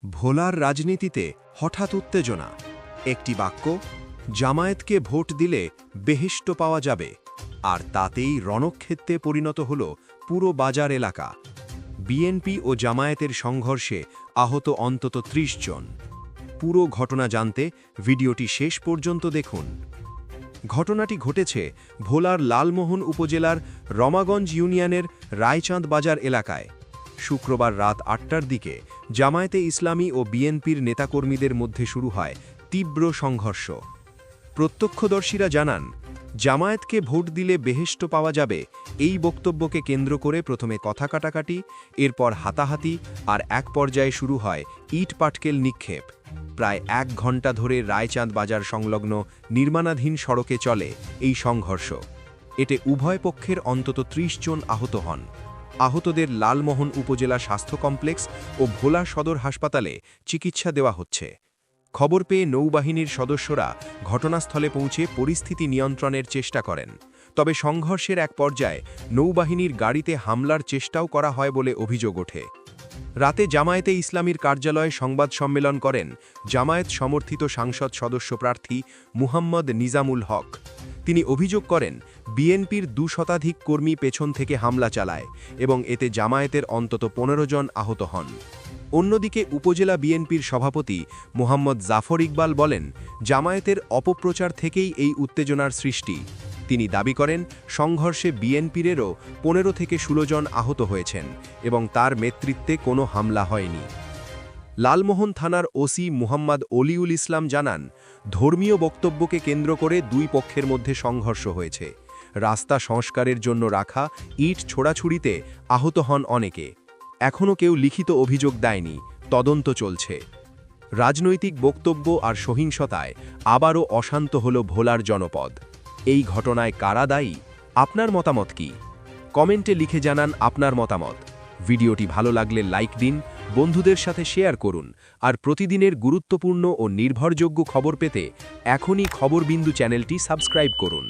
ভোলার রাজনীতিতে হঠাৎ উত্তেজনা। একটি বাক্য, জামায়াতকে ভোট দিলে বেহেশত পাওয়া যাবে, আর তাতেই রণক্ষেত্রে পরিণত হল পুরো বাজার এলাকা। বিএনপি ও জামায়াতের সংঘর্ষে আহত অন্তত ৩০ জন। পুরো ঘটনা জানতে ভিডিওটি শেষ পর্যন্ত দেখুন। ঘটনাটি ঘটেছে ভোলার লালমোহন উপজেলার রমাগঞ্জ ইউনিয়নের রায়চাঁদ বাজার এলাকায়। শুক্রবার রাত ৮টার দিকে জামায়াতে ইসলামী ও বিএনপির নেতাকর্মীদের মধ্যে শুরু হয় তীব্র সংঘর্ষ। প্রত্যক্ষদর্শীরা জানান, জামায়াতকে ভোট দিলে বেহেশত পাওয়া যাবে এই বক্তব্যকে কেন্দ্র করে প্রথমে কথা কাটাকাটি, এরপর হাতাহাতি, আর এক পর্যায়ে শুরু হয় ইট পাটকেল নিক্ষেপ। প্রায় ১ ঘণ্টা ধরে রায়চাঁদ বাজার সংলগ্ন নির্মাণাধীন সড়কে চলে এই সংঘর্ষ। এতে উভয় পক্ষের অন্তত ৩০ জন আহত হন। আহতদের লালমোহন উপজেলা স্বাস্থ্য কমপ্লেক্স ও ভোলা সদর হাসপাতালে চিকিৎসা দেওয়া হচ্ছে। খবর পেয়ে নৌবাহিনীর সদস্যরা ঘটনাস্থলে পৌঁছে পরিস্থিতি নিয়ন্ত্রণের চেষ্টা করেন। তবে সংঘর্ষের এক পর্যায়ে নৌবাহিনীর গাড়িতে হামলার চেষ্টাও করা হয় বলে অভিযোগ ওঠে। রাতে জামায়াতে ইসলামীর কার্যালয়ে সংবাদ সম্মেলন করেন জামায়াত সমর্থিত সাংসদ সদস্য প্রার্থী মুহাম্মদ নিজামুল হক। তিনি অভিযোগ করেন, বিএনপির ২ শতাধিক কর্মী পেছন থেকে হামলা চালায় এবং এতে জামায়াতের অন্তত ১৫ জন আহত হন। অন্যদিকে উপজেলা বিএনপির সভাপতি মোহাম্মদ জাফর ইকবাল বলেন, জামায়াতের অপপ্রচার থেকেই এই উত্তেজনার সৃষ্টি। তিনি দাবি করেন, সংঘর্ষে বিএনপিরেরও ১৫ থেকে ১৬ জন আহত হয়েছেন এবং তার নেতৃত্বে কোনো হামলা হয়নি। লালমোহন থানার ওসি মুহাম্মদ অলিউল ইসলাম জানান, ধর্মীয় বক্তব্যকে কেন্দ্র করে দুই পক্ষের মধ্যে সংঘর্ষ হয়েছে। রাস্তা সংস্কারের জন্য রাখা ইট ছোড়াছুড়িতে আহত হন অনেকে। এখনও কেউ লিখিত অভিযোগ দেয়নি, তদন্ত চলছে। রাজনৈতিক বক্তব্য আর সহিংসতায় আবারও অশান্ত হল ভোলার জনপদ। এই ঘটনায় কারা দায়ী? আপনার মতামত কি? কমেন্টে লিখে জানান আপনার মতামত। ভিডিওটি ভালো লাগলে লাইক দিন, বন্ধুদের সাথে শেয়ার করুন, আর প্রতিদিনের গুরুত্বপূর্ণ ও নির্ভরযোগ্য খবর পেতে এখনই খবরবিন্দু চ্যানেলটি সাবস্ক্রাইব করুন।